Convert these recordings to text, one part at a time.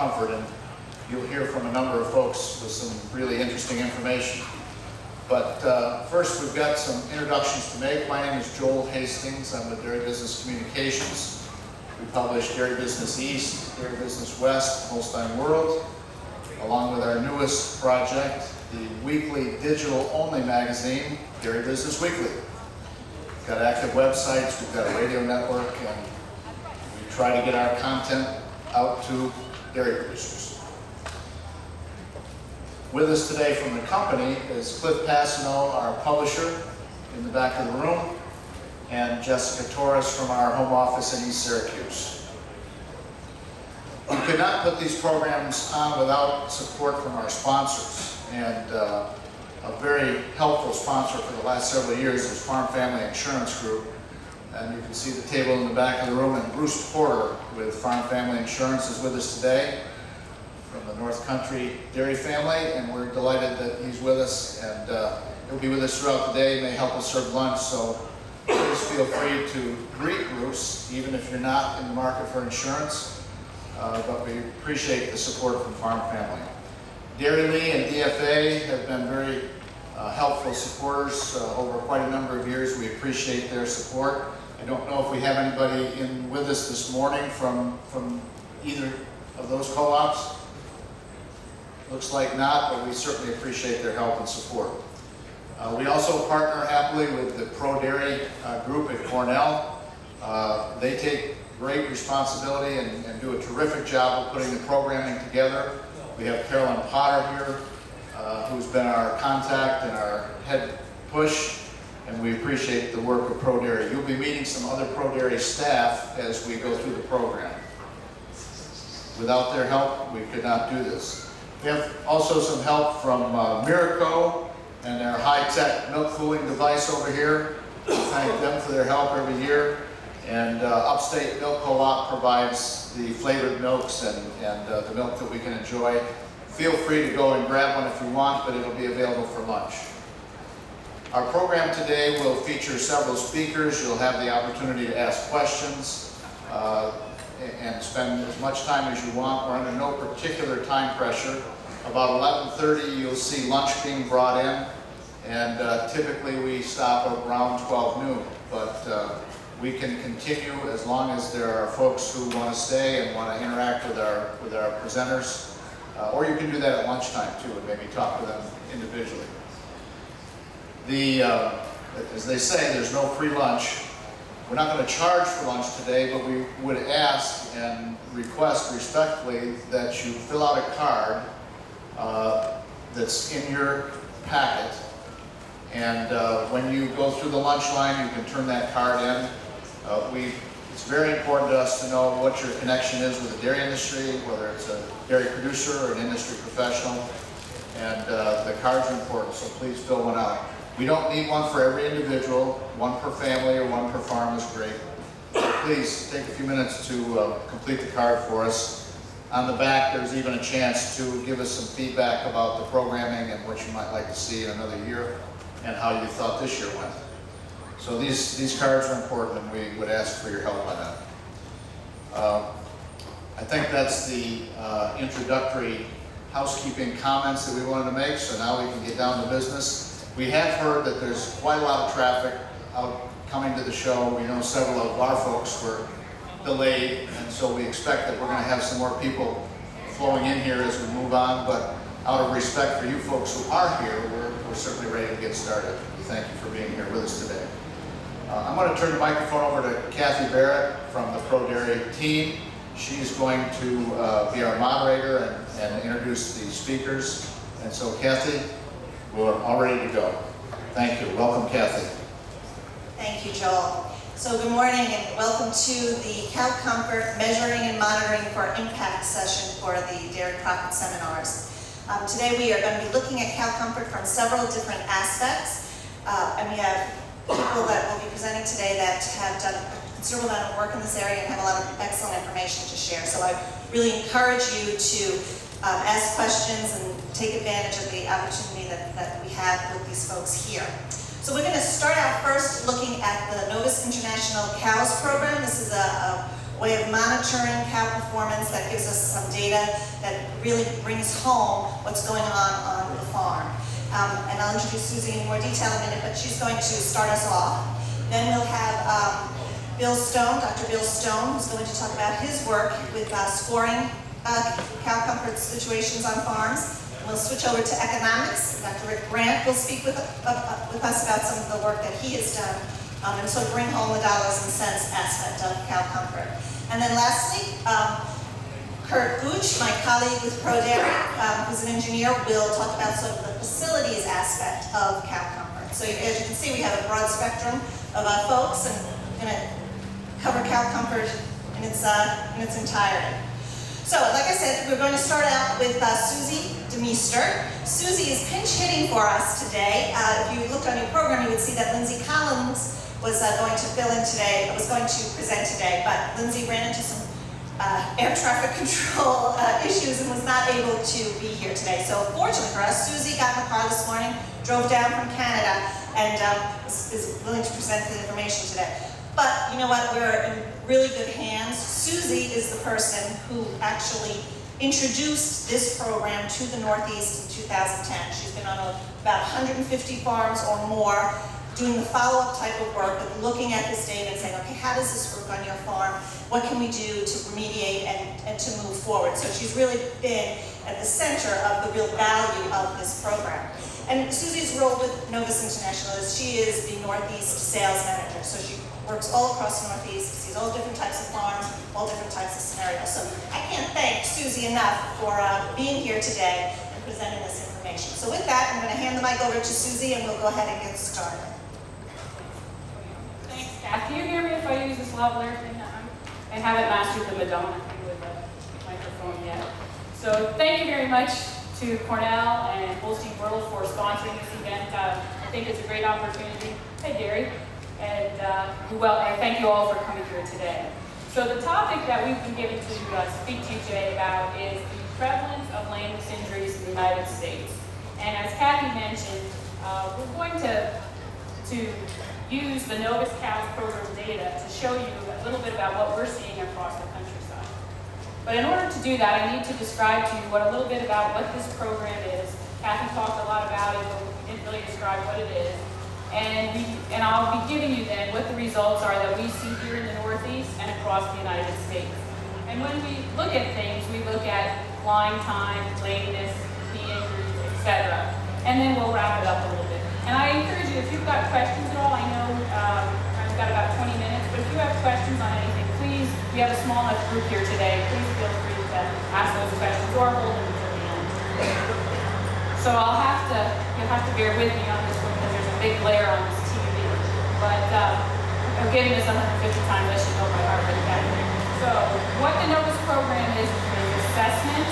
Comfort, and you'll hear from a number of folks with some really interesting information. But first, we've got some introductions to make. My name is Joel Hastings. I'm with Dairy Business Communications. We publish Dairy Business East, Dairy Business West, Holstein World, along with our newest project, the weekly digital-only magazine, Dairy Business Weekly. We've got active websites, we've got a radio network, and we try to get our content out to dairy producers. With us today from the company is Cliff Passano, our publisher, in the back of the room, and Jessica Torres from our home office in East Syracuse. We could not put these programs on without support from our sponsors, and a very helpful sponsor for the last several years is Farm Family Insurance Group. And you can see the table in the back of the room, and Bruce Porter with Farm Family Insurance is with us today from the North Country Dairy family, and we're delighted that he's with us, and he'll be with us throughout the day, may help us serve lunch, so please feel free to greet Bruce, even if you're not in the market for insurance, but we appreciate the support from Farm Family. Dairy Lee and DFA have been very helpful supporters over quite a number of years. We appreciate their support. I don't know if we have anybody with us this morning from either of those co-ops. Looks like not, but we certainly appreciate their help and support. We also partner happily with the Pro Dairy group at Cornell. They take great responsibility and do a terrific job of putting the programming together. We have Carolyn Potter here, who's been our contact and our head push, and we appreciate the work of Pro Dairy. You'll be meeting some other Pro Dairy staff as we go through the program. Without their help, we could not do this. We have also some help from Miraco and their high-tech milk cooling device over here. We thank them for their help every year. And Upstate Milk Co-op provides the flavored milks and the milk that we can enjoy. Feel free to go and grab one if you want, but it'll be available for lunch. Our program today will feature several speakers. You'll have the opportunity to ask questions and spend as much time as you want. We're under no particular time pressure. About 11:30 you'll see lunch being brought in, and typically we stop around 12 noon. But we can continue as long as there are folks who want to stay and want to interact with our presenters. Or you can do that at lunchtime too, and maybe talk to them individually. As they say, there's no free lunch. We're not going to charge for lunch today, but we would ask and request respectfully that you fill out a card that's in your packet. And when you go through the lunch line, you can turn that card in. It's very important to us to know what your connection is with the dairy industry, whether it's a dairy producer or an industry professional, and the cards are important, so please fill one out. We don't need one for every individual. One per family or one per farm is great. Please take a few minutes to complete the card for us. On the back, there's even a chance to give us some feedback about the programming and what you might like to see in another year and how you thought this year went. So these cards are important, and we would ask for your help on that. I think that's the introductory housekeeping comments that we wanted to make, so now we can get down to business. We have heard that there's quite a lot of traffic out coming to the show. We know several of our folks were delayed, and so we expect that we're going to have some more people flowing in here as we move on, but out of respect for you folks who are here, we're certainly ready to get started. We thank you for being here with us today. I'm going to turn the microphone over to Kathy Barrett from the Pro Dairy team. She's going to be our moderator and introduce the speakers. And so, Kathy, we're all ready to go. Thank you. Welcome, Kathy. Thank you, Joel. So good morning and welcome to the Cow Comfort Measuring and Monitoring for Impact session for the Dairy Profit Seminars. Today we are going to be looking at cow comfort from several different aspects. And we have people that will be presenting today that have done a considerable amount of work in this area and have a lot of excellent information to share. So I really encourage you to ask questions and take advantage of the opportunity that we have with these folks here. So we're going to start out first looking at the Novus International Cows program. This is a way of monitoring cow performance that gives us some data that really brings home what's going on the farm. And I'll introduce Susie in more detail in a minute, but she's going to start us off. Then we'll have Bill Stone, Dr. Bill Stone, who's going to talk about his work with scoring cow comfort situations on farms. We'll switch over to economics. Dr. Rick Grant will speak with us about some of the work that he has done, and sort of bring home the dollars and cents aspect of cow comfort. And then lastly, Kurt Gooch, my colleague with ProDairy, who's an engineer, will talk about sort of the facilities aspect of cow comfort. So as you can see, we have a broad spectrum of folks, and we're going to cover cow comfort in its entirety. So, like I said, we're going to start out with Susie DeMeester. Susie is pinch hitting for us today. If you looked on your program, you would see that Lindsay Collins was going to fill in today, was going to present today, but Lindsay ran into some air traffic control issues and was not able to be here today. So fortunately for us, Susie got in the car this morning, drove down from Canada, and is willing to present the information today. But you know what, we're in really good hands. Susie is the person who actually introduced this program to the Northeast in 2010. She's been on about 150 farms or more, doing the follow-up type of work, but looking at this data and saying, okay, how does this work on your farm? What can we do to remediate and to move forward? So she's really been at the center of the real value of this program. And Susie's role with Novus International is she is the Northeast sales manager. So she works all across the Northeast, sees all different types of farms, all different types of scenarios. So I can't thank Susie enough for being here today and presenting this information. So with that, I'm going to hand the mic over to Susie and we'll go ahead and get started. Thanks, Kath. Can you hear me if I use this lavalier thing? I haven't mastered the Madonna thing with the microphone yet. So thank you very much to Cornell and Holstein World for sponsoring this event. I think it's a great opportunity. Hey, Gary. And thank you all for coming here today. So the topic that we've been given to speak to you today about is the prevalence of lameness injuries in the United States. And as Kathy mentioned, we're going to use the Novus Cows program data to show you a little bit about what we're seeing across the countryside. But in order to do that, I need to describe to you a little bit about what this program is. Kathy talked a lot about it, but we didn't really describe what it is. And I'll be giving you then what the results are that we see here in the Northeast and across the United States. And when we look at things, we look at line time, lameness, knee injuries, etc. And then we'll wrap it up a little bit. And I encourage you, if you've got questions at all, I know I've got about 20 minutes, but if you have questions on anything, please, we have a small enough group here today, please feel free to ask those questions or hold them until the end. So you'll have to bear with me on this one because there's a big glare on this TV. But I'm giving this 150 times, I should know by heart what that is. So what the Novus program is assessment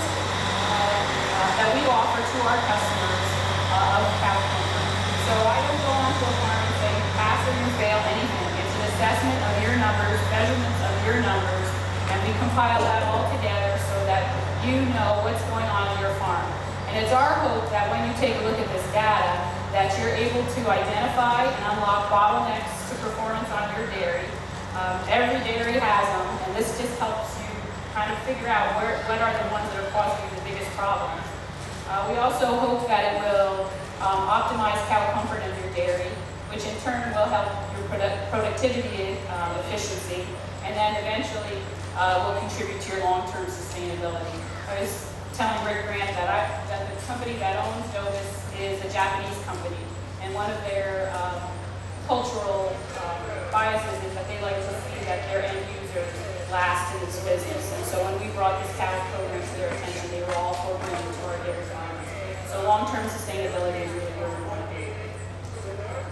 that we offer to our customers of cow comfort. So I don't go onto a farm and say pass or you fail anything. It's an assessment of your numbers, measurements of your numbers, and we compile that all together so that you know what's going on in your farm. And it's our hope that when you take a look at this data, that you're able to identify and unlock bottlenecks to performance on your dairy. Every dairy has them, and this just helps you kind of figure out what are the ones that are causing you the biggest problems. We also hope that it will optimize cow comfort in your dairy, which in turn will help your productivity efficiency, and then eventually will contribute to your long-term sustainability. I was telling Rick Grant that the company that owns Novus is a Japanese company, and one of their cultural biases is that they like to see that their end users last in this business. And so when we brought this cow program to their attention, they were all for bringing to our dairy farms. So long-term sustainability is really where we want to be.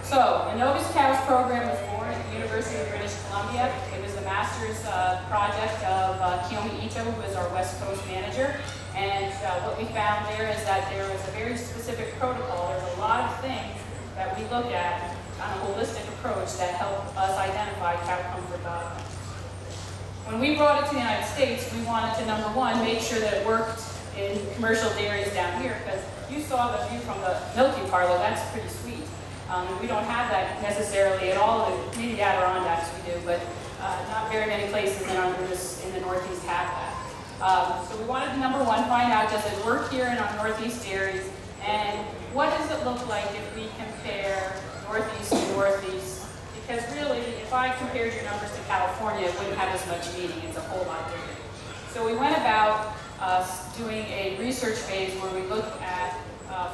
So the Novus Cows program was born at the University of British Columbia. It was the master's project of Kiyomi Ito, who is our West Coast manager. And what we found there is that there was a very specific protocol. There's a lot of things that we look at on a holistic approach that help us identify cow comfort bottlenecks. When we brought it to the United States, we wanted to, number one, make sure that it worked in commercial dairies down here, because you saw the view from the milking parlor. That's pretty sweet. We don't have that necessarily at all. Maybe the Adirondacks we do, but not very many places in the Northeast have that. So we wanted to, number one, find out, does it work here in our Northeast dairies? And what does it look like if we compare Northeast to Northeast? Because really, if I compared your numbers to California, it wouldn't have as much meaning. It's a whole lot different. So we went about doing a research phase where we looked at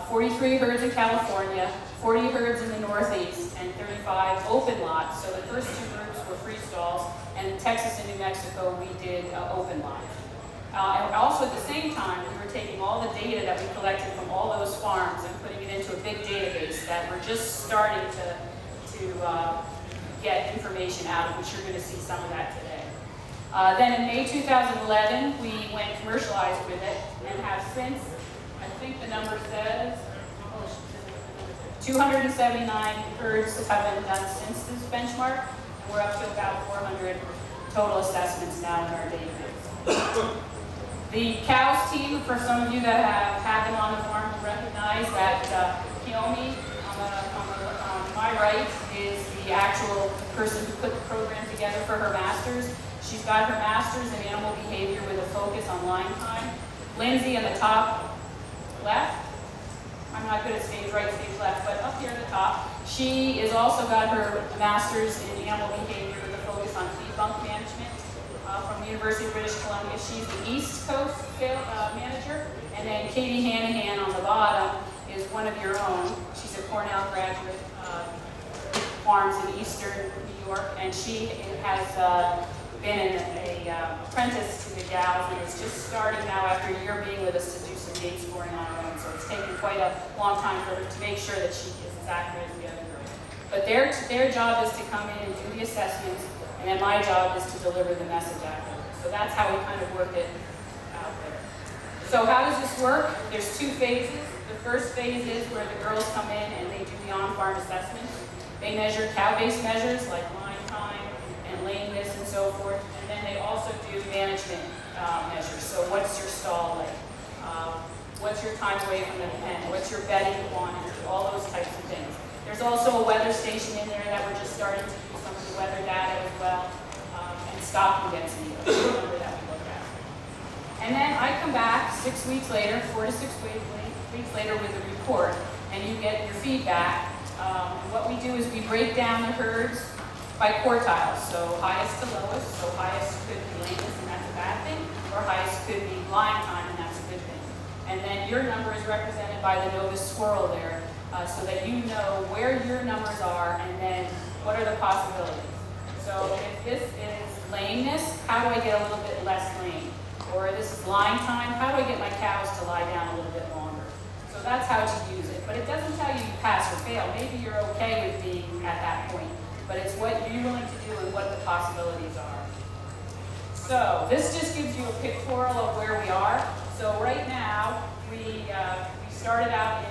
43 herds in California, 40 herds in the Northeast, and 35 open lots. So the first two groups were free stalls, and in Texas and New Mexico, we did open lots. And also at the same time, we were taking all the data that we collected from all those farms and putting it into a big database that we're just starting to get information out of, which you're going to see some of that today. Then in May 2011, we went commercialized with it and have since, I think the number says, 279 herds have been done since this benchmark, and we're up to about 400 total assessments now in our database. The cows team, for some of you that have had them on the farm, will recognize that Kiyomi on my right is the actual person who put the program together for her master's. She's got her master's in animal behavior with a focus on line time. Lindsay in the top left, I'm not good at stage right, stage left, but up here at the top, she has also got her master's in animal behavior with a focus on feed bunk management. From the University of British Columbia. She's the East Coast manager, and then Katie Hanahan on the bottom is one of your own. She's a Cornell graduate, farms in Eastern New York, and she has been an apprentice to the gals, and is just starting now after a year being with us to do some gate scoring on her own. So it's taken quite a long time for her to make sure that she is as accurate as the other girls. But their job is to come in and do the assessments, and then my job is to deliver the message after. So that's how we kind of work it out there. So how does this work? There's two phases. The first phase is where the girls come in and they do the on-farm assessments. They measure cow-based measures like line time and lameness and so forth. And then they also do management measures. So what's your stall length? What's your time away from the pen? What's your bedding quantity? All those types of things. There's also a weather station in there that we're just starting to do some of the weather data as well, and stocking density, the number that we look at. And then I come back 6 weeks later, 4 to 6 weeks later with a report, and you get your feedback. What we do is we break down the herds by quartiles, so highest to lowest. So highest could be lameness, and that's a bad thing, or highest could be line time, and that's a good thing. And then your number is represented by the Novus swirl there, so that you know where your numbers are and then what are the possibilities. So if this is lameness, how do I get a little bit less lame? Or this is line time, how do I get my cows to lie down a little bit longer? So that's how to use it. But it doesn't tell you pass or fail. Maybe you're okay with being at that point, but it's what you're willing to do and what the possibilities are. So this just gives you a pictorial of where we are. So right now, we started out in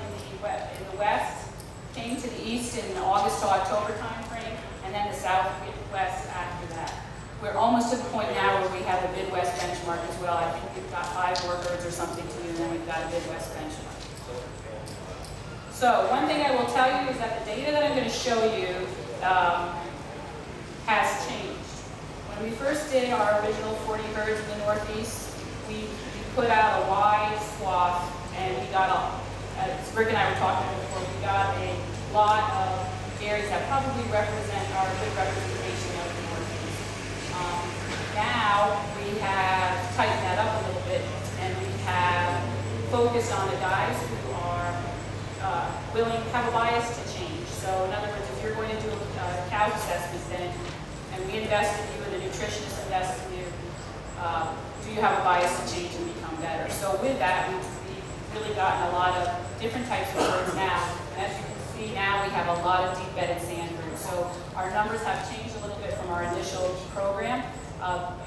the west, came to the east in August to October time frame, and then the southwest after that. We're almost to the point now where we have a Midwest benchmark as well. I think we've got 5 more herds or something to do, and then we've got a Midwest benchmark. So one thing I will tell you is that the data that I'm going to show you has changed. When we first did our original 40 herds in the Northeast, we put out a wide swath, and we got as Rick and I were talking before, we got a lot of dairies that probably represent our good representation of the Northeast. Now we have tightened that up a little bit, and we have focused on the guys who are have a bias to change. So in other words, if you're going to do a cow assessment, then, and we invest in you and the nutritionist invests in you, do you have a bias to change and become better? So with that, we've really gotten a lot of different types of herds now. And as you can see now, we have a lot of deep bedded sand herds. So our numbers have changed a little bit from our initial program.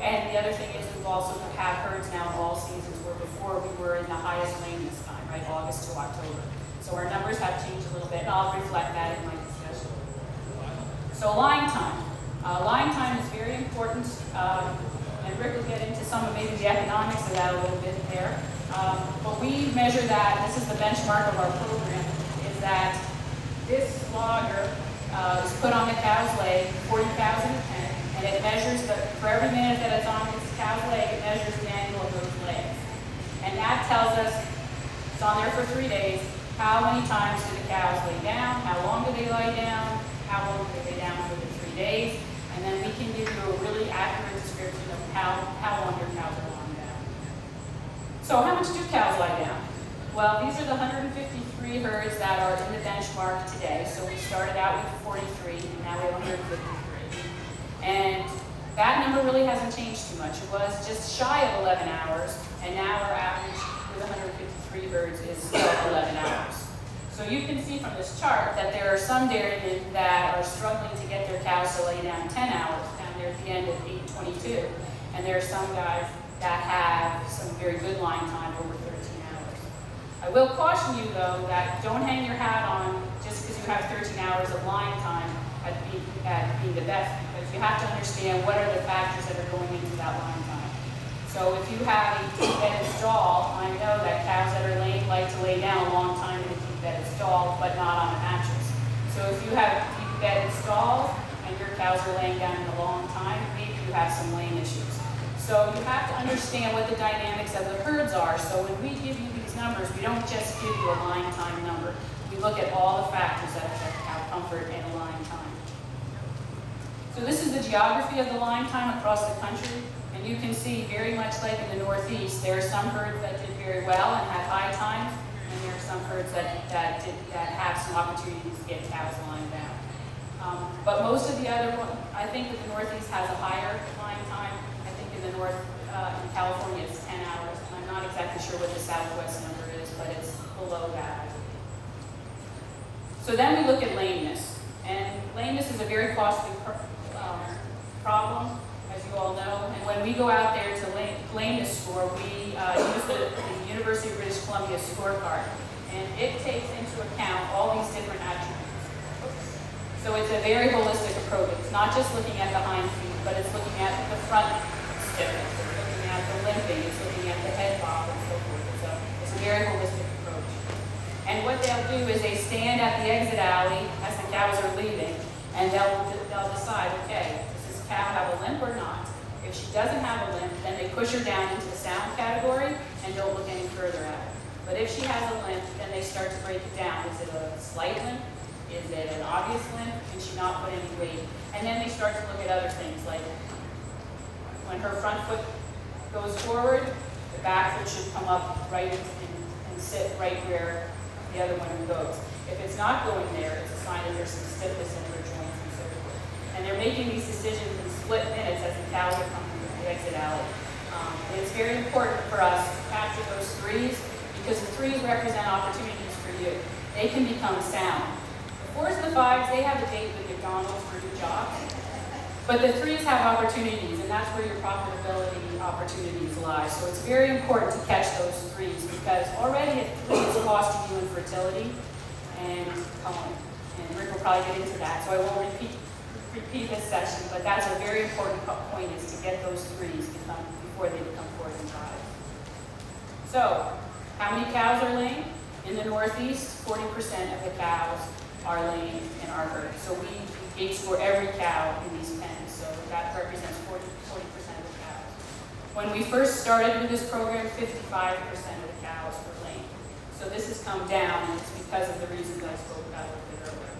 And the other thing is we've also have herds now in all seasons, where before we were in the highest lameness time, right, August to October. So our numbers have changed a little bit, and I'll reflect that in my discussion. So line time. Line time is very important, and Rick will get into some of maybe the economics of that a little bit there. But we measure that, this is the benchmark of our program, is that this logger is put on the cow's leg, 40 cows in a pen, and And it measures, for every minute that it's on this cow's leg, it measures the angle of those legs. And that tells us, it's on there for 3 days, how many times do the cows lay down, how long do they lie down, how long do they lay down for the 3 days, and then we can give you a really accurate description of how long your cows are lying down. So how much do cows lie down? Well, these are the 153 herds that are in the benchmark today. So we started out with 43, and now we have 153. And that number really hasn't changed too much. It was just shy of 11 hours, and now our average with 153 herds is still 11 hours. So you can see from this chart that there are some dairymen that are struggling to get their cows to lay down 10 hours, down there at the end of 8:22. And there are some guys that have some very good line time over 13 hours. I will caution you though that don't hang your hat on just because you have 13 hours of line time at being the best, because you have to understand what are the factors that are going into that line time. So if you have a deep-bedded stall, I know that cows that are laying like to lay down a long time in a deep-bedded stall, but not on a mattress. So if you have deep-bedded stalls and your cows are laying down in a long time, maybe you have some laying issues. So you have to understand what the dynamics of the herds are. So when we give you these numbers, we don't just give you a line time number. We look at all the factors that affect cow comfort and a line time. So this is the geography of the line time across the country. And you can see very much like in the Northeast, there are some herds that did very well and had high times, and there are some herds that have some opportunities to get cows lying down. But most of the other ones, I think that the Northeast has a higher line time. I think in the North, in California, it's 10 hours. And I'm not exactly sure what the Southwest number is, but it's below that. So then we look at lameness. And lameness is a very costly problem, as you all know. And when we go out there to lameness score, we use the University of British Columbia scorecard. And it takes into account all these different attributes. So it's a very holistic approach. It's not just looking at the hind feet, but it's looking at the front stiffness, it's looking at the limping, it's looking at the head bob, and so forth. So it's a very holistic approach. And what they'll do is they stand at the exit alley as the cows are leaving, and they'll decide, okay, does this cow have a limp or not? If she doesn't have a limp, then they push her down into the sound category and don't look any further at her. But if she has a limp, then they start to break it down. Is it a slight limp? Is it an obvious limp? Can she not put any weight? And then they start to look at other things, like when her front foot goes forward, the back foot should come up right and sit right where the other one goes. If it's not going there, it's a sign that there's some stiffness in her joints and so forth. And they're making these decisions in split minutes as the cows are coming through the exit alley. And it's very important for us to capture those threes, because the threes represent opportunities for you. They can become sound. The fours and the fives, they have a date with McDonald's for new jobs. But the threes have opportunities, and that's where your profitability opportunities lie. So it's very important to catch those threes, because already at 3 it's costing you in fertility and culling. And Rick will probably get into that, so I won't repeat this session, but that's a very important point, is to get those threes before they become 4s and 5s. So, how many cows are laying? In the Northeast, 40% of the cows are laying in our herd. So we gate score every cow in these pens, so that represents 40% of the cows. When we first started with this program, 55% of the cows were laying. So this has come down, and it's because of the reasons I spoke about a little bit earlier.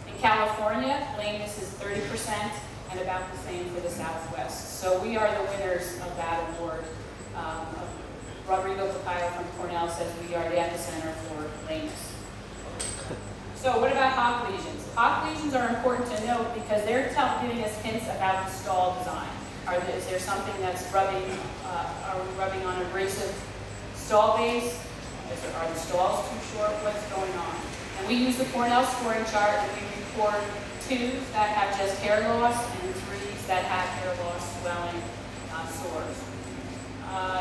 In California, lameness is 30%, and about the same for the Southwest. So we are the winners of that award. Rodrigo Pacayo from Cornell says we are the epicenter for lameness. So what about hock lesions? Hock lesions are important to note because they're giving us hints about the stall design. Is there something that's rubbing on abrasive stall base? Are the stalls too short? What's going on? And we use the Cornell scoring chart, and we record 2s that have just hair loss and 3s that have hair loss, swelling, sores.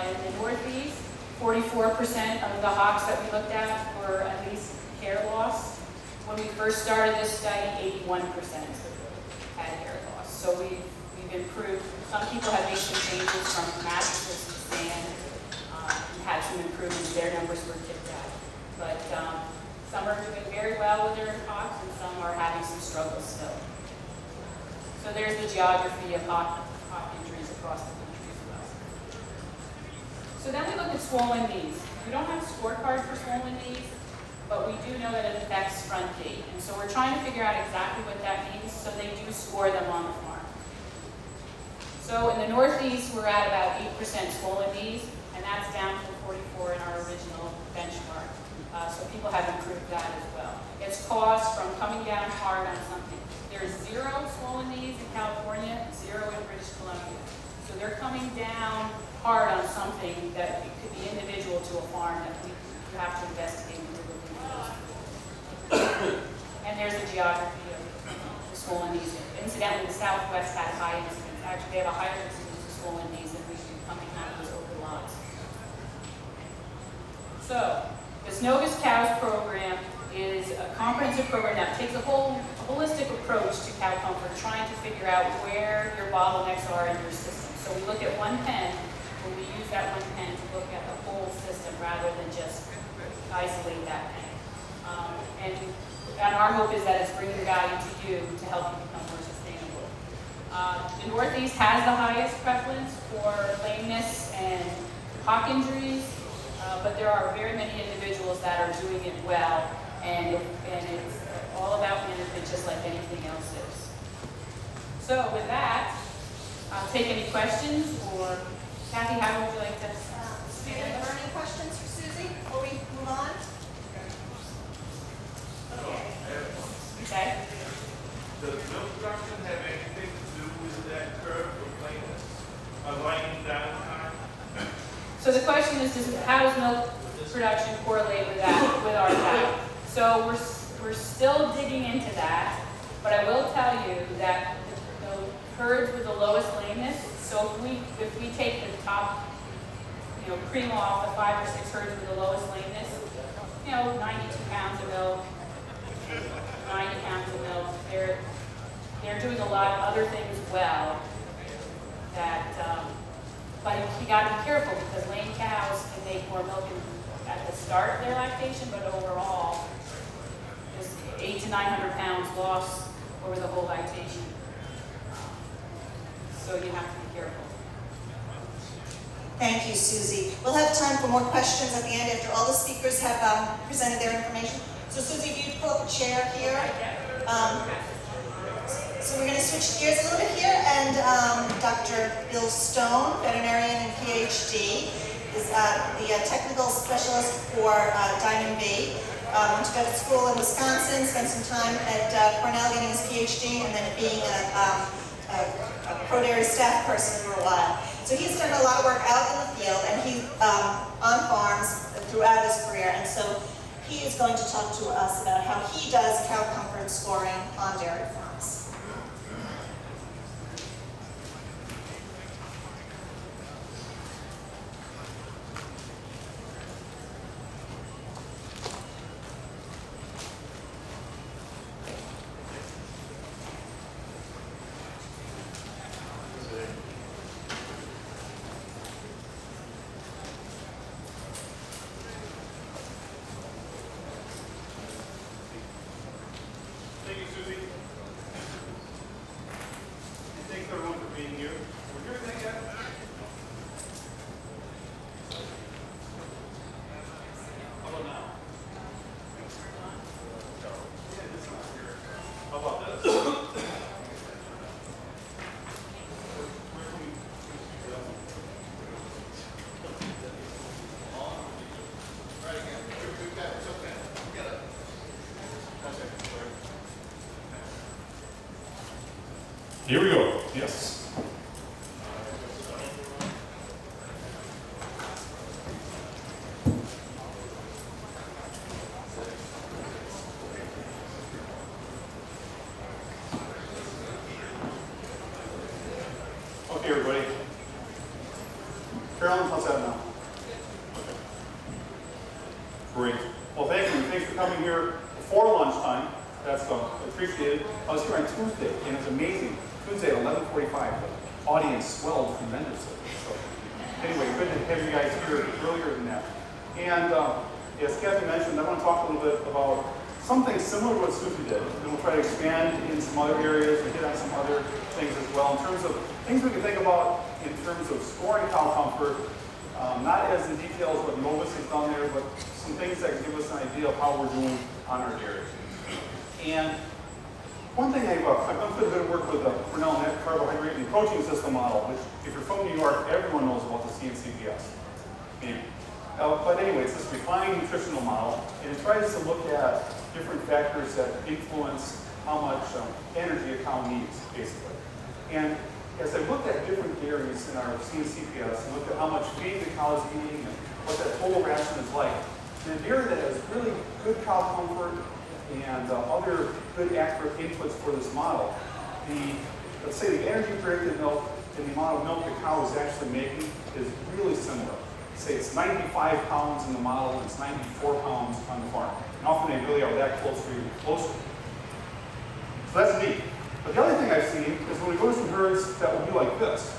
In the Northeast, 44% of the hocks that we looked at were at least hair loss. When we first started this study, 81% had hair loss. So we've improved. Some people have made some changes from mattresses to sand, and had some improvements. Their numbers were tipped out. But some are doing very well with their hocks, and some are having some struggles still. So there's the geography of hop injuries across the country as well. So then we look at swollen knees. We don't have a scorecard for swollen knees, but we do know that it affects front gait. And so we're trying to figure out exactly what that means, so they do score them on the farm. So in the Northeast, we're at about 8% swollen knees, and that's down from 44 in our original benchmark. So people have improved that as well. It's caused from coming down hard on something. There's 0 swollen knees in California, 0 in British Columbia. So they're coming down hard on something that it could be individual to a farm that we have to investigate when we're looking at those. And there's the geography of the swollen knees. Incidentally, the Southwest has high incidence. Actually, they have a higher incidence of swollen knees than we do coming out of those open lots. So, this Novus Cows program is a comprehensive program that takes a holistic approach to cow comfort, trying to figure out where your bottlenecks are in your system. So we look at one pen, and we use that one pen to look at the whole system rather than just isolate that pen. And our hope is that it's bringing value to you to help you become more sustainable. The Northeast has the highest prevalence for lameness and hock injuries, but there are very many individuals that are doing it well, and it's all about management just like anything else is. So with that, I'll take any questions, or Kathy, how would you like to speak? Any burning questions for Susie before we move on? Okay. Does milk production have anything to do with that curve of lameness, laying down time? So the question is, how does milk production correlate with that, with our cow? So we're still digging into that, but I will tell you that the herds with the lowest lameness, so if we take the top, cream off the 5 or 6 herds with the lowest lameness, 92 pounds of milk, 90 pounds of milk, they're doing a lot of other things well that, but you got to be careful because lame cows can make more milk at the start of their lactation, but overall, there's 800 to 900 pounds lost over the whole lactation. So you have to be careful. Thank you, Susie. We'll have time for more questions at the end after all the speakers have presented their information. So Susie, if you pull up a chair here. So we're going to switch gears a little bit here, and Dr. Bill Stone, veterinarian and PhD, is the technical specialist for Diamond B. Went to vet school in Wisconsin, spent some time at Cornell getting his PhD, and then being a pro dairy staff person for a while. So he's done a lot of work out in the field, and he's on farms throughout his career, and so he is going to talk to us about how he does cow comfort scoring on dairy farms. Thank you, Susie. And thanks everyone for being here. We're here today, guys. How about now? Yeah, this one's here. How about this? Where can we do that? Right again. We've got it. It's okay. We got it. That's it. Here we go. Yes. Okay, everybody. Carolyn, how's that now? Okay. Great. Well, thank you. Thanks for coming here before lunchtime. That's appreciated. I was here on Tuesday, and it was amazing. Tuesday at 11:45, the audience swelled tremendously. So, anyway, good to have you guys here earlier than that. And as Kathy mentioned, I want to talk a little bit about something similar to what Susie did. And we'll try to expand in some other areas and hit on some other things as well in terms of things we can think about in terms of scoring cow comfort, not as in detail as what Novus has done there, but some things that can give us an idea of how we're doing on our dairy. And one thing I've done quite a bit of work with the Cornell Net Carbohydrate and Protein System model, which if you're from New York, everyone knows about the CNCPS. But anyway, it's this refined nutritional model, and it tries to look at different factors that influence how much energy a cow needs, basically. And as I looked at different dairies in our CNCPS and looked at how much feed the cow is eating and what that total ration is like, in a dairy that has really good cow comfort and other good accurate inputs for this model, let's say the energy predicted milk and the amount of milk the cow is actually making is really similar. Say it's 95 pounds in the model and it's 94 pounds on the farm. And often they really are that close or even closer. So that's neat. But the other thing I've seen is when we go to some herds that will be like this,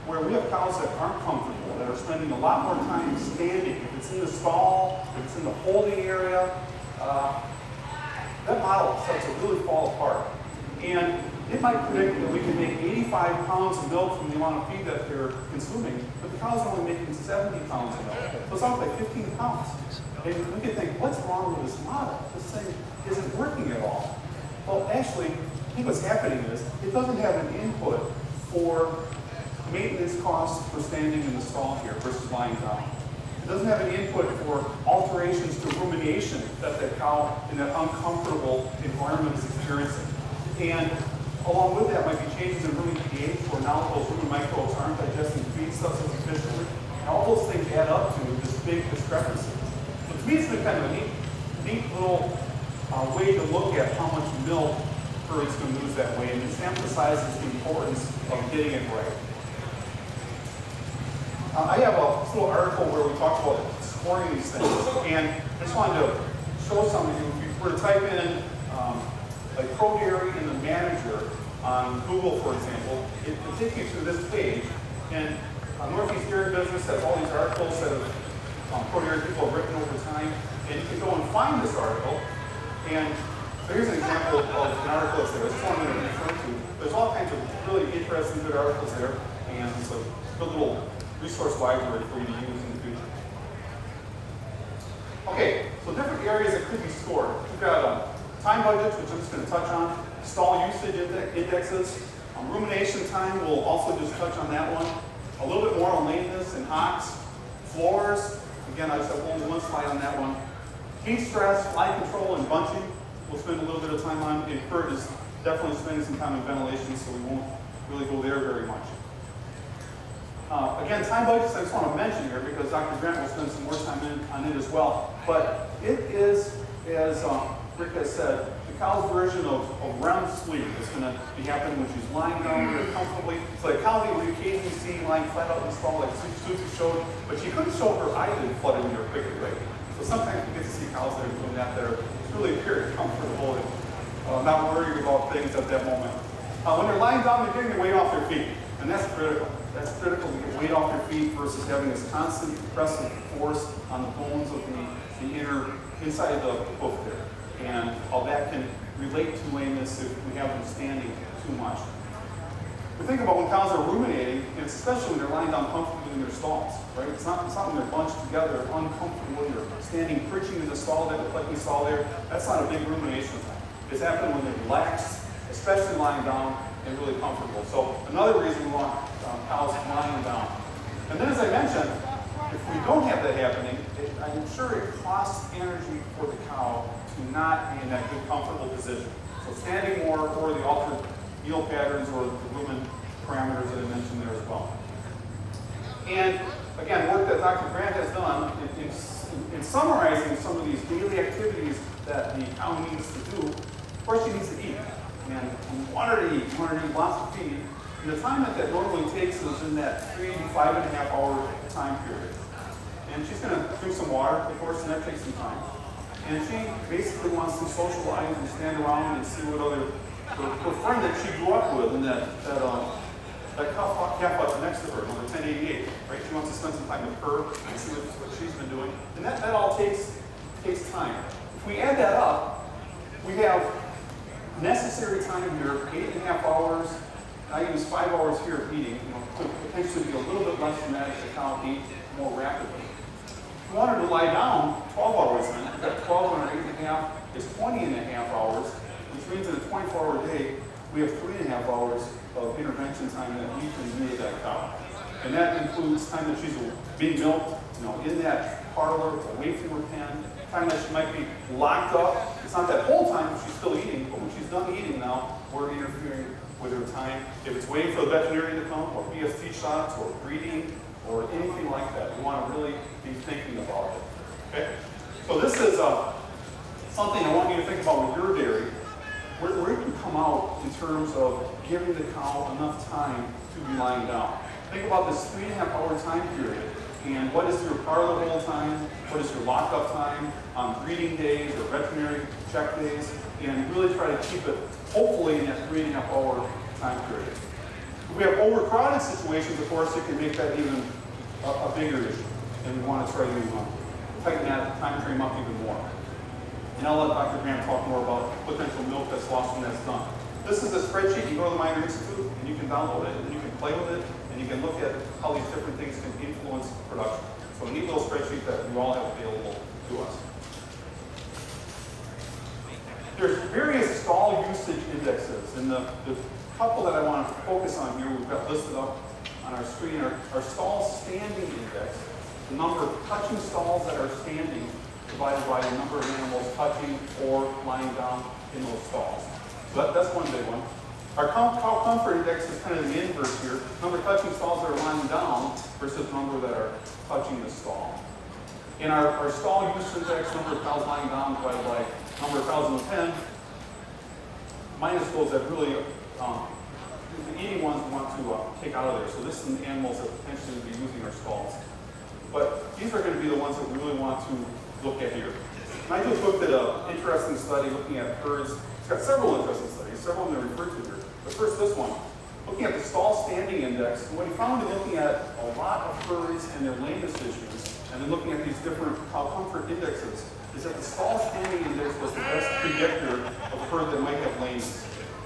where we have cows that aren't comfortable, that are spending a lot more time standing. If it's in the stall, if it's in the holding area, that model starts to really fall apart. And it might predict that we can make 85 pounds of milk from the amount of feed that they're consuming, but the cow's are only making 70 pounds of milk. So it's off by 15 pounds. And we can think, what's wrong with this model? This thing isn't working at all. Well, actually, I think what's happening is it doesn't have an input for maintenance costs for standing in the stall here versus lying down. It doesn't have an input for alterations to rumination that the cow in that uncomfortable environment is experiencing. And along with that might be changes in rumen pH, where now those rumen microbes aren't digesting feedstuffs as efficiently. And all those things add up to this big discrepancy. So to me, it's been kind of a neat little way to look at how much milk herds can lose that way, and this emphasizes the importance of getting it right. I have a little article where we talk about scoring these things, and I just wanted to show some of you. If you were to type in like ProDairy in the Manager on Google, for example, it will take you to this page, and Northeast Dairy Business has all these articles that ProDairy people have written over time, and you can go and find this article, and so here's an example of an article that's there. This is one I'm going to refer to. There's all kinds of really interesting, good articles there, and it's a good little resource library for you to use in the future. Okay, so different areas that could be scored. We've got time budgets, which I'm just going to touch on, stall usage indexes, rumination time, we'll also just touch on that one, a little bit more on lameness and hocks, floors, again I just have only one slide on that one, heat stress, fly control, and bunching, we'll spend a little bit of time on. And Kurt is definitely spending some time on ventilation, so we won't really go there very much. Again, time budgets, I just want to mention here because Dr. Grant will spend some more time on it as well. But it is, as Rick has said, the cow's version of REM sleep is going to be happening when she's lying down very comfortably. So the cow that we occasionally see lying flat out in the stall, like Susie showed, but she couldn't show her eyelid fluttering there quickly, right? So sometimes we get to see cows that are doing that that are really appear comfortable and not worried about things at that moment. When they're lying down, they're getting their weight off their feet, and that's critical. That's critical to get weight off their feet versus having this constant compressive force on the bones of the inside the hoof there. And how that can relate to lameness if we have them standing too much. We think about when cows are ruminating, and especially when they're lying down comfortably in their stalls, right? It's not when they're bunched together, uncomfortable, or standing, perching in the stall that look like we saw there. That's not a big rumination. It's happening when they're relaxed, especially lying down and really comfortable. So another reason we want cows lying down. And then as I mentioned, if we don't have that happening, I'm sure it costs energy for the cow to not be in that good, comfortable position. So standing more, or the altered meal patterns, or the rumen parameters that I mentioned there as well. And again, work that Dr. Grant has done in summarizing some of these daily activities that the cow needs to do. First, she needs to eat. And we want her to eat. We want her to eat lots of feed. And the time that normally takes is in that 3 to 5.5 hour time period. And she's going to drink some water, of course, and that takes some time. And she basically wants to socialize and stand around and see what other, her friend that she grew up with, and that calf hut next to her, number 1088, right? She wants to spend some time with her and see what she's been doing. And that all takes time. If we add that up, time here, 8.5 hours. I use 5 hours here of eating, to potentially be a little bit less than that as the cow eats more rapidly. If you wanted to lie down, 12 hours then. You've got 12 on our 8.5 is 20.5 hours, which means in a 24-hour day, we have 3.5 hours of intervention time that we can do with that cow. And that includes time that she's being milked, in that parlor, away from her pen, time that she might be locked up. It's not that whole time if she's still eating, but when she's done eating now, we're interfering with her time. If it's waiting for the veterinarian to come, or BST shots, or breeding, or anything like that, we want to really be thinking about it. Okay? So this is something I want you to think about with your dairy. Where you can come out in terms of giving the cow enough time to be lying down. Think about this 3.5-hour time period, and what is your parlor hold time, what is your lockup time on breeding days or veterinary check days, and really try to keep it hopefully in that 3.5-hour time period. If we have overcrowded situations, of course, it can make that even a bigger issue, and we want to try to tighten that time frame up even more. And I'll let Dr. Graham talk more about potential milk that's lost when that's done. This is a spreadsheet. You go to the Minor Institute, and you can download it, and you can play with it, and you can look at how these different things can influence production. So a neat little spreadsheet that we all have available to us. There's various stall usage indexes, and the couple that I want to focus on here, we've got listed up on our screen, are stall standing index, the number of touching stalls that are standing divided by the number of animals touching or lying down in those stalls. So that's one big one. Our cow comfort index is kind of the inverse here. Number of touching stalls that are lying down versus number that are touching the stall. In our stall use index, number of cows lying down divided by number of cows in the pen, minus those that really, the eating ones we want to take out of there. So this is the animals that potentially would be using our stalls. But these are going to be the ones that we really want to look at here. And I just looked at an interesting study looking at herds. It's got several interesting studies, several of them are referred to here. But first this one, looking at the stall standing index. And what he found in looking at a lot of herds and their lameness issues, and then looking at these different cow comfort indexes, is that the stall standing index was the best predictor of a herd that might have lameness.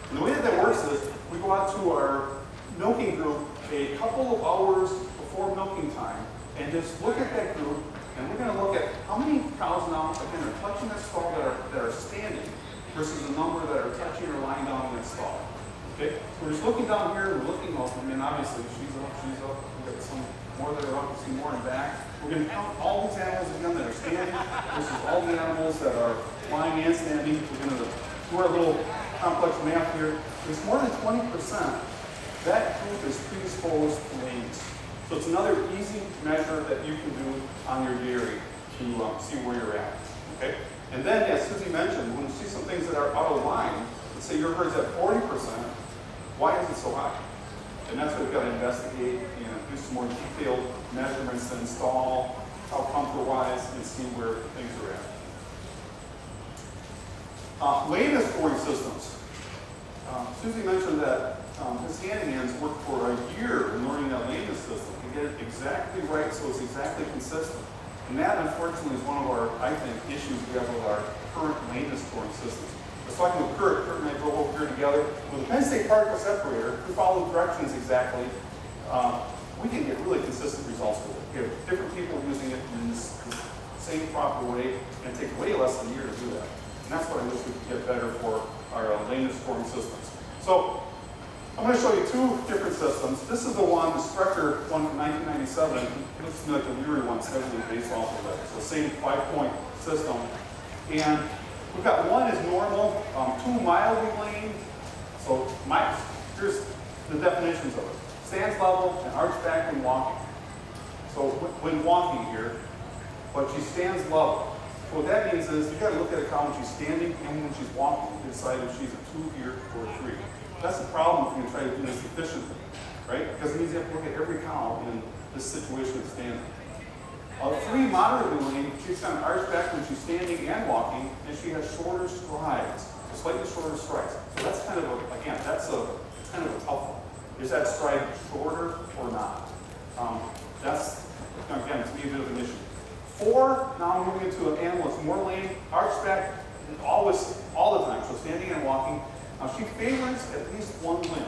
And the way that that works is, we go out to our milking group a couple of hours before milking time, and just look at that group, and we're going to look at how many cows now, again, are touching that stall that are standing versus the number that are touching or lying down in that stall. Okay? So we're just looking down here, and we're looking up, and then obviously she's up. We've got some more that are up, we see more in back. We're going to count all these animals again that are standing versus all the animals that are lying and standing. We're going to do our little complex math here. There's more than 20%. That group is predisposed to lameness. So it's another easy measure that you can do on your dairy to see where you're at. Okay? And then, as Susie mentioned, when you see some things that are out of line, let's say your herd's at 40%, why is it so high? And that's what we've got to investigate and do some more detailed measurements and install how comfort-wise and see where things are at. Lameness scoring systems. Susie mentioned that his hands worked for a year in learning that lameness system to get it exactly right so it's exactly consistent. And that, unfortunately, is one of our, I think, issues we have with our current lameness scoring systems. I was talking with Kurt and I drove over here together. With the Penn State particle separator, we follow the directions exactly. We can get really consistent results with it. We have different people using it in this same proper way, and it takes way less than a year to do that. And that's what I wish we could get better for our lameness scoring systems. So I'm going to show you two different systems. This is the one, the Sprecher one from 1997. It looks to me like the Leary one's heavily based off of it. So same 5-point system. And we've got one is normal, two mildly lame. So here's the definitions of it. Stands level and arched back when walking. So when walking here, but she stands level. So what that means is you've got to look at a cow when she's standing and when she's walking to decide if she's a 2 here or a 3. That's the problem if you try to do this efficiently, right? Because it means you have to look at every cow in this situation of standing. 3 moderately lame, she's kind of arched back when she's standing and walking, and she has shorter strides, so slightly shorter strides. So that's kind of that's kind of a tough one. Is that stride shorter or not? That's, again, to me a bit of an issue. 4, now moving into an animal that's more lame, arched back always, all the time, so standing and walking. Now she favors at least one limb.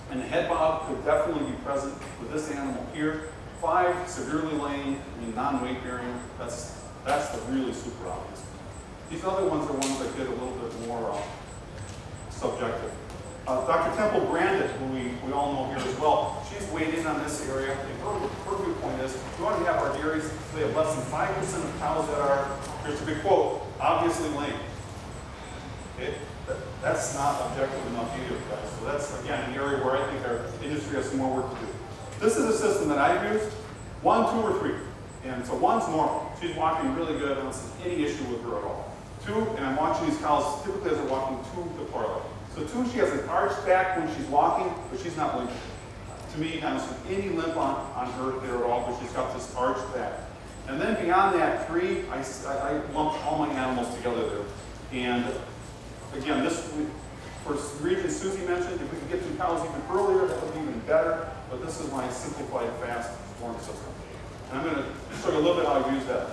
And the head bob could definitely be present with this animal here. 5, severely lame, non-weight bearing. That's the really super obvious. These other ones are ones that get a little bit more subjective. Dr. Temple Brandon, who we all know here as well, she's weighed in on this area. And her viewpoint is, we want to have our dairies, so they have less than 5% of cows that are, here's a big quote, obviously lame. Okay? That's not objective enough either, guys. So that's, again, an area where I think our industry has some more work to do. This is a system that I've used, 1, 2, or 3. And so 1's normal. She's walking really good. I don't see any issue with her at all. 2, and I'm watching these cows typically as they're walking to the parlor. So 2, she has an arched back when she's walking, but she's not limping. To me, I don't see any limp on her there at all, but she's got this arched back. And then beyond that, 3, I lump all my animals together there. And again, this, for the reason Susie mentioned, if we could get some cows even earlier, that would be even better. But this is my simplified, fast scoring system. And I'm going to show you a little bit how I use that.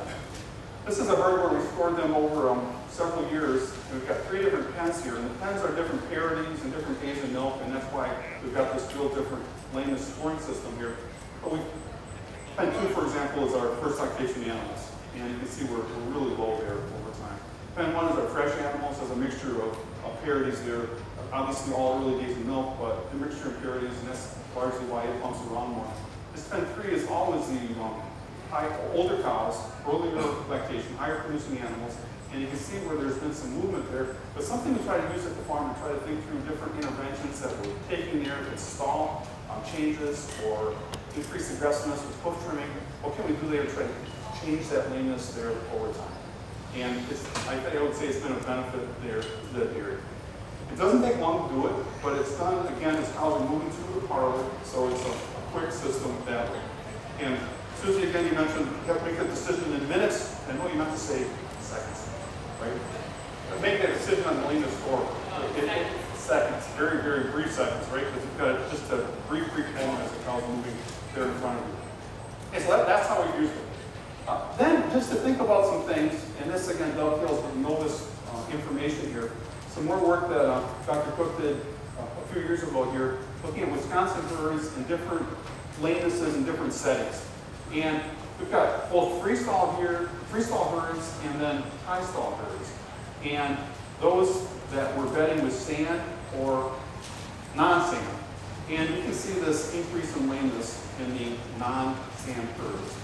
This is a herd where we stored them over several years. And we've got 3 different pens here. And the pens are different parities and different days of milk. And that's why we've got this real different lameness scoring system here. But pen 2, for example, is our first lactation animals. And you can see we're really low there over time. Pen 1 is our fresh animals, has a mixture of parities there. Obviously all early days of milk, but the mixture of parities, and that's largely why it pumps around more. This pen 3 is always the older cows, earlier lactation, higher producing animals, and you can see where there's been some movement there. But something we try to use at the farm to try to think through different interventions that we're taking there to stall changes or increase aggressiveness with hoof trimming. What can we do there to try to change that lameness there over time? And I would say it's been a benefit there to that area. It doesn't take long to do it, but it's done, again, as cows are moving through the parlor, so it's a quick system that way. And Susie, again, you mentioned you have to make that decision in minutes. I know you meant to say seconds, right? But make that decision on the lameness score. Seconds, very, very brief seconds, right? Because you've got just a brief moment as the cow's moving there in front of you. Okay, so that's how we use it. Then, just to think about some things, and this again dovetails with Novus information here, some more work that Dr. Cook did a few years ago here, looking at Wisconsin herds in different lamenesses in different settings. And we've got both freestall herds, and then tie stall herds. And those that were bedding with sand or non-sand. And you can see this increase in lameness in the non-sand herds.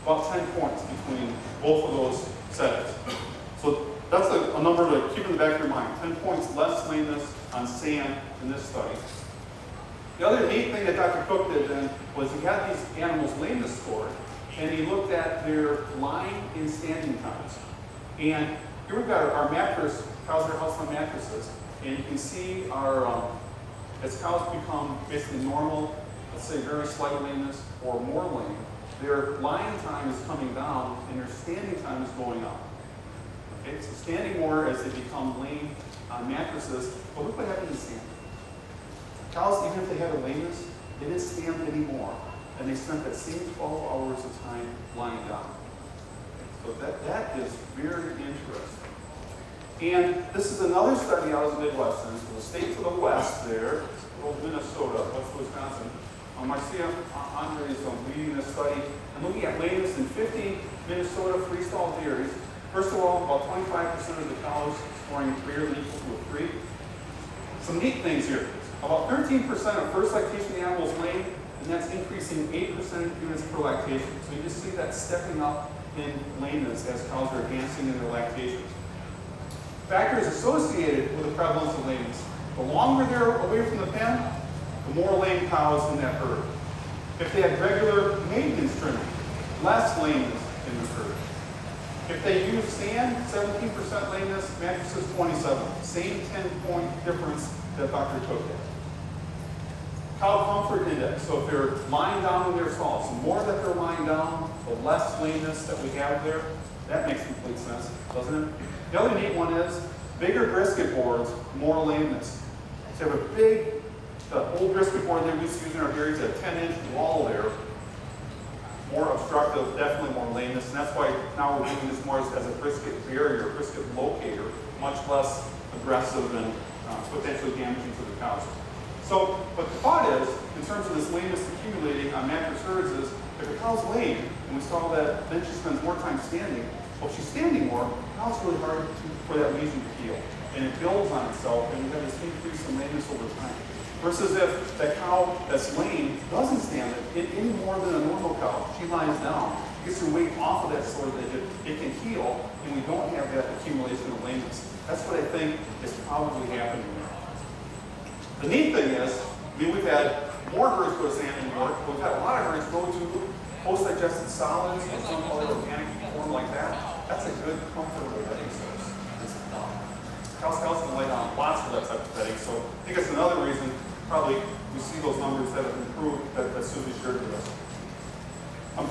About 10 points between both of those settings. So that's a number to keep in the back of your mind. 10 points less lameness on sand in this study. The other neat thing that Dr. Cook did then was he had these animals lameness scored, and he looked at their lying and standing times. And here we've got our mattress, cows that are housed on mattresses, and you can see our, as cows become basically normal, let's say very slight lameness or more lame, their lying time is coming down and their standing time is going up. Okay, so standing more as they become lame on mattresses, but look what happened to stand. Cows, even if they had a lameness, they didn't stand anymore. And they spent that same 12 hours of time lying down. So that is very interesting. And this is another study out of the Midwestern, so the state to the west there, Minnesota, west Wisconsin. Marcia Andre is leading this study and looking at lameness in 50 Minnesota freestall dairies. First of all, about 25% of the cows scoring greater than equal to a 3. Some neat things here. About 13% of first lactation animals lame, and that's increasing 8% units per lactation. So you just see that stepping up in lameness as cows are advancing in their lactation. Factors associated with the prevalence of lameness. The longer they're away from the pen, the more lame cows in that herd. If they had regular maintenance trimming, less lameness in the herd. If they use sand, 17% lameness, mattresses 27. Same 10-point difference that Dr. Cook had. Cow comfort index. So if they're lying down in their stalls, the more that they're lying down, the less lameness that we have there. That makes complete sense, doesn't it? The other neat one is bigger brisket boards, more lameness. So you have a big, the old brisket board that we used to use in our dairies, a 10-inch wall there. More obstructive, definitely more lameness, and that's why now we're doing this more as a brisket barrier, brisket locator, much less aggressive and potentially damaging to the cows. So, but the thought is, in terms of this lameness accumulating on mattress herds is, if a cow's lame, and we saw that then she spends more time standing, well, if she's standing more, now it's really hard for that lesion to heal. And it builds on itself, and we have this increase in lameness over time. Versus if that cow that's lame doesn't stand it any more than a normal cow, she lies down, gets her weight off of that sore that it can heal, and we don't have that accumulation of lameness. That's what I think is probably happening there. The neat thing is, I mean, we've had more herds go to standing work, but we've had a lot of herds go to post-digested solids or some other organic form like that. That's a good, comfortable bedding source. Cows can lay down lots of that type of bedding, so I think that's another reason probably we see those numbers that have improved that Susie shared with us.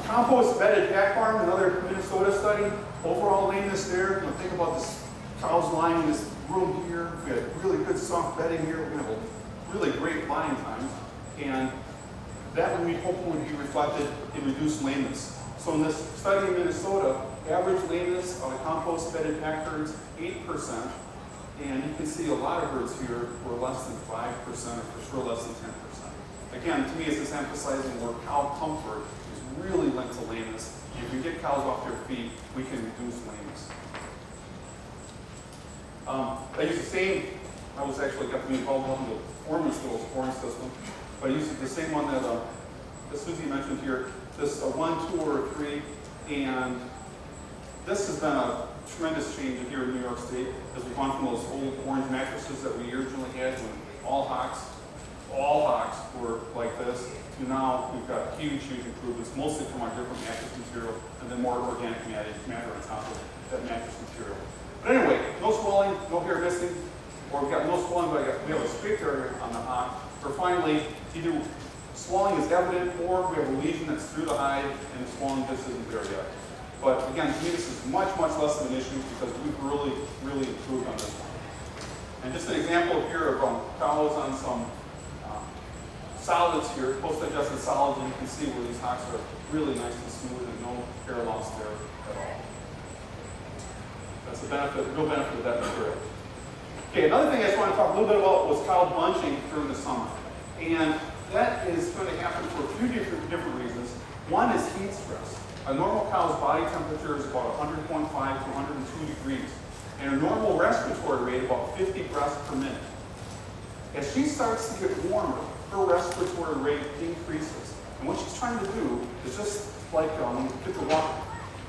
Compost bedded pack farm, another Minnesota study. Overall lameness there. You know, think about this cows lying in this room here. If we had really good soft bedding here, we're going to have a really great lying times. And that would be hopefully be reflected in reduced lameness. So in this study in Minnesota, average lameness on the compost bedded pack herds, 8%. And you can see a lot of herds here were less than 5%, or for sure less than 10%. Again, to me, it's just emphasizing where cow comfort is really linked to lameness. If we get cows off their feet, we can reduce lameness. I use the same, I was actually got to be involved in the Foreman's little scoring system, but I used the same one that Susie mentioned here, this 1, 2, or 3, and this has been a tremendous change here in New York State as we've gone from those old orange mattresses that we originally had when all hocks were like this, to now we've got huge improvements, mostly from our different mattress material and then more organic matter on top of that mattress material. But anyway, no swelling, no hair missing, or we've got no swelling, but we have a straight area on the hock. Or finally, either swelling is evident or we have a lesion that's through the hide and the swelling just isn't there yet. But again, to me, this is much less of an issue because we've really improved on this one. And just an example here of cows on some solids here, post-digested solids, and you can see where these hocks are really nice and smooth and no hair loss there at all. That's the benefit, real benefit of that material. Okay, another thing I just want to talk a little bit about was cow bunching during the summer. And that is going to happen for a few different reasons. One is heat stress. A normal cow's body temperature is about 100.5 to 102 degrees, and a normal respiratory rate about 50 breaths per minute. As she starts to get warmer, her respiratory rate increases. And what she's trying to do is just like get the water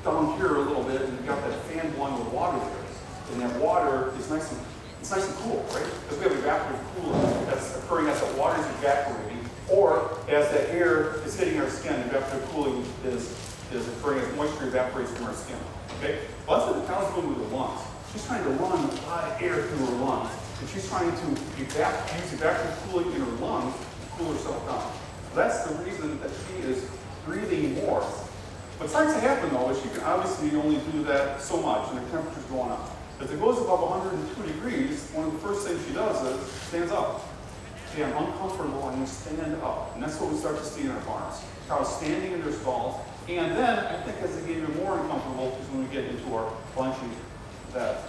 down here a little bit, and you've got that fan blowing with water there. And that water is nice and cool, right? Because we have evaporative cooling that's occurring as the water is evaporating, or as the air is hitting our skin, evaporative cooling is occurring as moisture evaporates from our skin. Okay? Well, that's what the cow's doing with her lungs. She's trying to run a lot of air through her lungs, and she's trying to use evaporative cooling in her lungs to cool herself down. So that's the reason that she is breathing more. What starts to happen though is she can obviously only do that so much, and her temperature's going up. As it goes above 102 degrees, one of the first things she does is stands up. See, I'm uncomfortable, I'm going to stand up. And that's what we start to see in our barns. Cows standing in their stalls. And then, I think as they get even more uncomfortable is when we get into our bunching that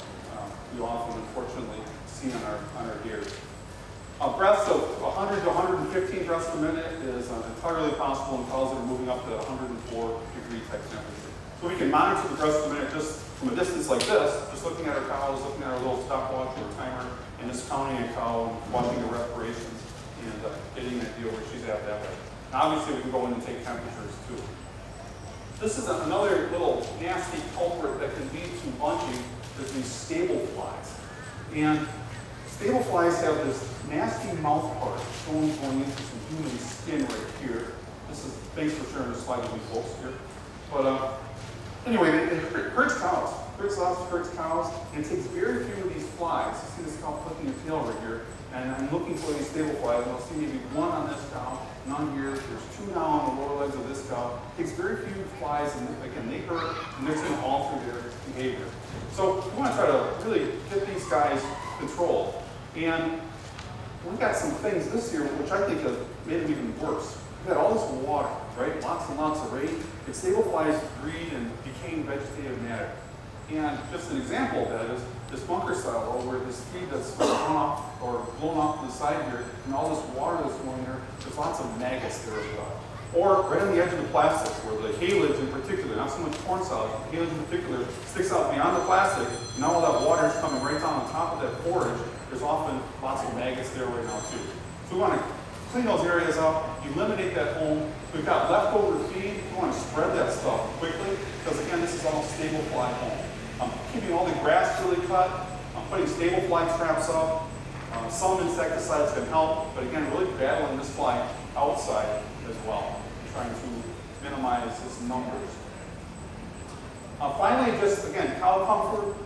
we often, unfortunately, see on our deers. Breaths of 100 to 115 breaths per minute is entirely possible in cows that are moving up to 104 degree type temperature. So we can monitor the breaths per minute just from a distance like this, just looking at our cows, looking at our little stopwatch or timer, and just counting a cow and watching the respirations and getting an idea where she's at that way. Now, obviously, we can go in and take temperatures too. This is another little nasty culprit that can lead to bunching, is these stable flies. And stable flies have this nasty mouth part going into some human skin right here. Thanks for sharing this slide with me folks here. But anyway, it hurts cows. Hurts cows, and it takes very few of these flies. You see this cow flicking her tail right here, and I'm looking for these stable flies, and I'll see maybe one on this cow, none here. There's two now on the lower legs of this cow. It takes very few flies, and again, they hurt, and they're going to alter their behavior. So we want to try to really get these guys controlled. And we've got some things this year which I think have made it even worse. We've had all this water, right? Lots and lots of rain. And stable flies breed and became vegetative matter. And just an example of that is this bunker silo where this feed that's blown off or blown off to the side here, and all this water that's going there, there's lots of maggots there as well. Or right on the edge of the plastic, where the haylage in particular, not so much corn silage, but haylage in particular, sticks out beyond the plastic, and now all that water is coming right down on top of that forage. There's often lots of maggots there right now too. So we want to clean those areas up, eliminate that home. We've got leftover feed, we want to spread that stuff quickly, because again, this is all stable fly home. I'm keeping all the grass really cut, I'm putting stable fly traps up. Some insecticides can help, but again, really battling this fly outside as well, trying to minimize its numbers. Finally, just again, cow comfort.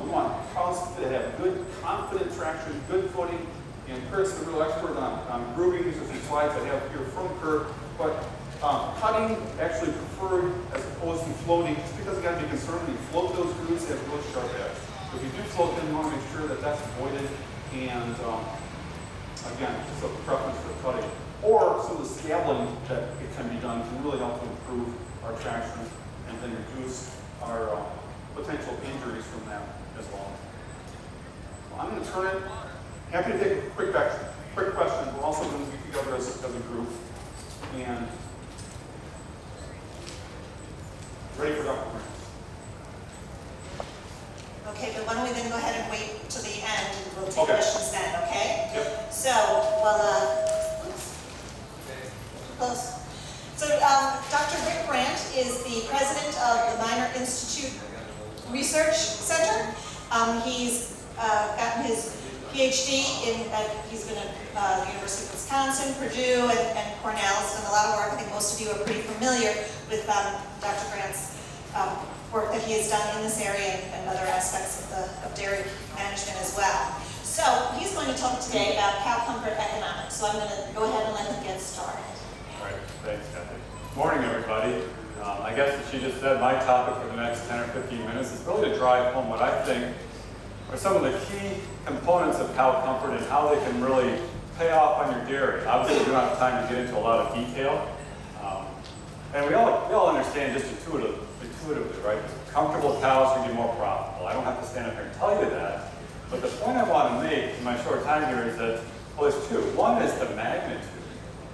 We want cows to have good, confident traction, good footing. And Kurt's the real expert on grooving. These are some slides I have here from Kurt. But cutting actually preferred as opposed to floating, just because you got to be concerned when you float those grooves, they have really sharp edge. So if you do float them, you want to make sure that that's avoided. And again, just a preference for cutting. Or some of the scabbling that it can be done can really help to improve our traction and then reduce our potential injuries from that as well. I'm going to turn it. Happy to take a quick question. We're also going to be together as a group. And ready for Dr. Grant. Okay, but why don't we then go ahead and wait till the end, and we'll take Okay. questions then, okay? Yep. So, close. So, Dr. Rick Grant is the president of the Miner Institute Research Center. He's gotten his PhD he's been at the University of Wisconsin, Purdue, and Cornell. He's done a lot of work. I think most of you are pretty familiar with Dr. Grant's work that he has done in this area and other aspects of dairy management as well. So he's going to talk today about cow comfort economics. So I'm going to go ahead and let him get started. All right, thanks, Kathy. Morning, everybody. I guess as she just said, my topic for the next 10 or 15 minutes is really to drive home what I think are some of the key components of cow comfort and how they can really pay off on your dairy. Obviously, we don't have time to get into a lot of detail. And we all understand just intuitively, right? Comfortable cows can be more profitable. I don't have to stand up here and tell you that. But the point I want to make in my short time here is that, well, there's two. One is the magnitude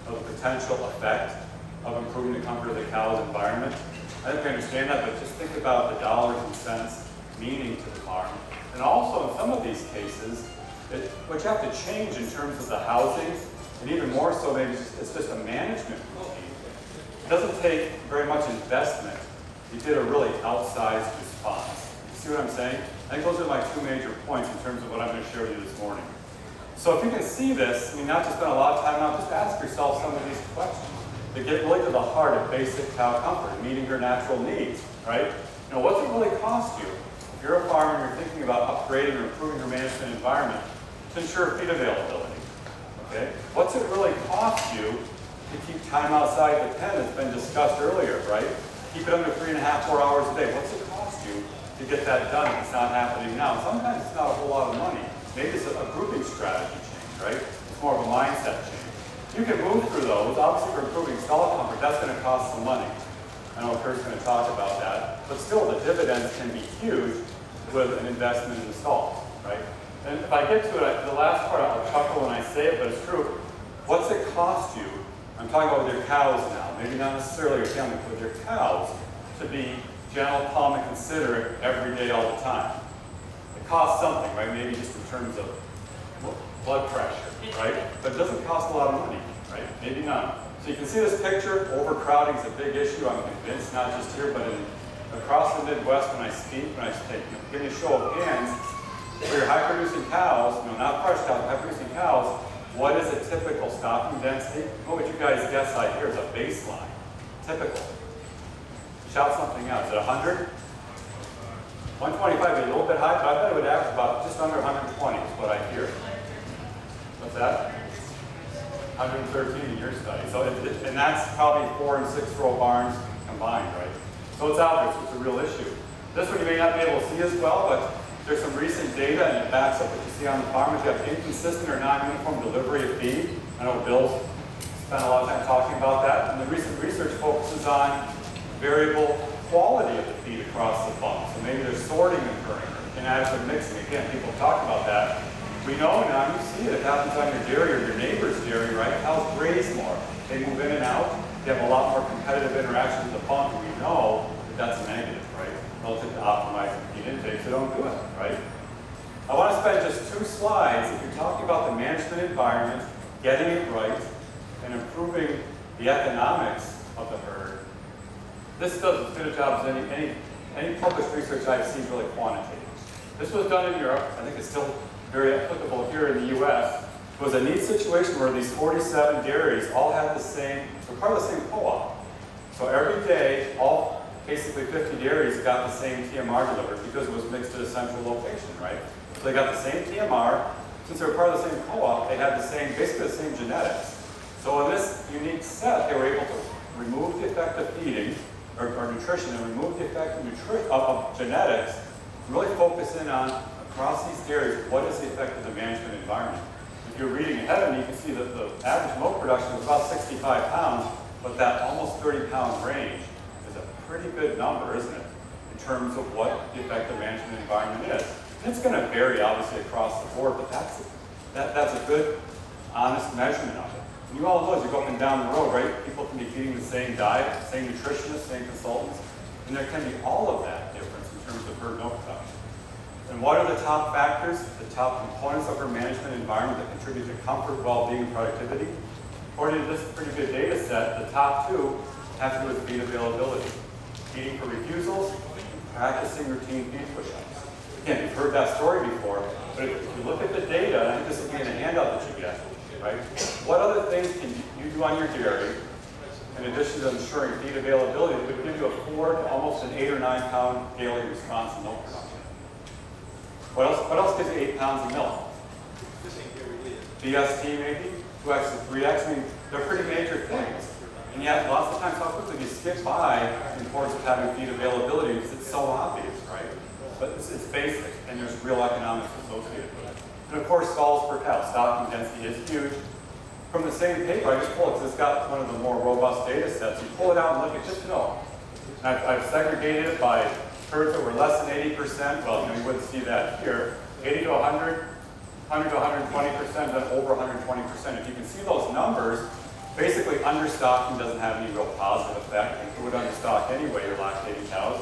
of the potential effect of improving the comfort of the cow's environment. I think we understand that, but just think about the dollars and cents meaning to the farm. And also in some of these cases, what you have to change in terms of the housing, and even more so maybe it's just a management routine. It doesn't take very much investment. You get a really outsized response. You see what I'm saying? I think those are my two major points in terms of what I'm going to share with you this morning. So if you can see this, I mean, not to spend a lot of time on, just ask yourself some of these questions. They get really to the heart of basic cow comfort, meeting her natural needs, right? You know, what's it really cost you? If you're a farmer and you're thinking about upgrading or improving your management environment to ensure feed availability, okay? What's it really cost you to keep time outside the pen that's been discussed earlier, right? Keep it under 3.5, 4 hours a day. What's it cost you to get that done if it's not happening now? Sometimes it's not a whole lot of money. Maybe it's a grouping strategy change, right? It's more of a mindset change. You can move through those. Obviously, for improving stall comfort, that's going to cost some money. I know Kurt's going to talk about that. But still, the dividends can be huge with an investment in the stalls, right? And if I get to it, the last part, I'll chuckle when I say it, but it's true. What's it cost you? I'm talking about with your cows now. Maybe not necessarily your family, but with your cows to be gentle, calm, and considerate every day, all the time. It costs something, right? Maybe just in terms of blood pressure, right? But it doesn't cost a lot of money, right? Maybe none. So you can see this picture. Overcrowding is a big issue. I'm convinced, not just here, but across the Midwest when I speak, when I take, give me a show of hands, for your high-producing cows, not fresh cows, high-producing cows, what is a typical stocking density? What would you guys guess I hear is a baseline? Typical. Shout something out. Is it 100? 125 is a little bit high, but I bet it would average about just under 120 is what I hear. What's that? 113 in your study. So, and that's probably 4 and 6 row barns combined, right? So it's out there, so it's a real issue. This one you may not be able to see as well, but there's some recent data and it backs up what you see on the farm. If you have inconsistent or non-uniform delivery of feed, I know Bill's spent a lot of time talking about that, and the recent research focuses on variable quality of the feed across the farm. So maybe there's sorting occurring, inadequate mixing. Again, people talk about that. We know now, you see it happens on your dairy or your neighbor's dairy, right? Cows graze more. They move in and out. They have a lot more competitive interaction with the pump, and we know that that's a negative, right? Relative to optimizing feed intake, so don't do it, right? I want to spend just 2 slides if you're talking about the management environment, getting it right, and improving the economics of the herd. This does as good a job as any published research I've seen really quantitative. This was done in Europe. I think it's still very applicable here in the US. It was a neat situation where these 47 dairies all had the same, were part of the same co-op. So every day, all basically 50 dairies got the same TMR delivered because it was mixed at a central location, right? So they got the same TMR. Since they were part of the same co-op, they had the same, basically the same genetics. So in this unique set, they were able to remove the effect of feeding, or nutrition, and remove the effect of genetics, and really focus in on, across these dairies, what is the effect of the management environment. If you're reading ahead of me, you can see that the average milk production was about 65 pounds, but that almost 30-pound range is a pretty good number, isn't it, in terms of what the effect of management environment is. And it's going to vary, obviously, across the board, but that's a good, honest measurement of it. And you all know as you go up and down the road, right, people can be feeding the same diet, same nutritionists, same consultants, and there can be all of that difference in terms of herd milk production. And what are the top factors, the top components of her management environment that contribute to comfort, well-being, and productivity? According to this pretty good data set, the top 2 have to do with feed availability. Feeding for refusals, and practicing routine feed push-ups. Again, you've heard that story before, but if you look at the data, and I think this will be in a handout that you get, right? What other things can you do on your dairy, in addition to ensuring feed availability, that would give you a 4 to almost an 8 or 9 pound daily response in milk production? What else gives you 8 pounds of milk? BST maybe? 2x to 3x? I mean, they're pretty major things. And yet, lots of times, how quickly you skip by the importance of having feed availability because it's so obvious, right? But it's basic, and there's real economics associated with it. And of course, stalls per cow. Stocking density is huge. From the same paper, I just pulled it because it's got one of the more robust data sets. You pull it out and look at just milk. And I've segregated it by herds that were less than 80%. Well, you wouldn't see that here. 80 to 100, 100 to 120%, then over 120%. If you can see those numbers, basically understocking doesn't have any real positive effect. You would understock anyway, you're lactating cows.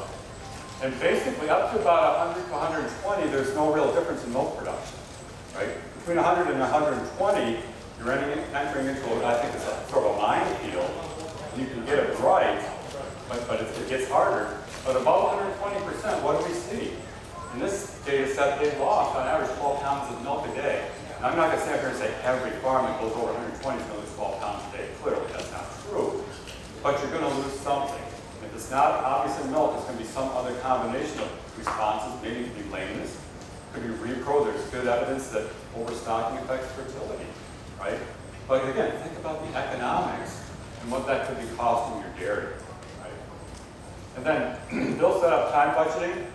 And basically up to about 100 to 120, there's no real difference in milk production, right? Between 100 and 120, you're entering into what I think is a sort of a minefield. You can get it right, but it gets harder. But above 120%, what do we see? In this data set, they've lost on average 12 pounds of milk a day. And I'm not going to sit here and say every farm that goes over 120 is going to lose 12 pounds a day. Clearly, that's not true. But you're going to lose something. If it's not obvious in milk, it's going to be some other combination of responses. Maybe it could be lameness. It could be repro. There's good evidence that overstocking affects fertility, right? But again, think about the economics and what that could be costing your dairy, right? And then Bill set up time budgeting.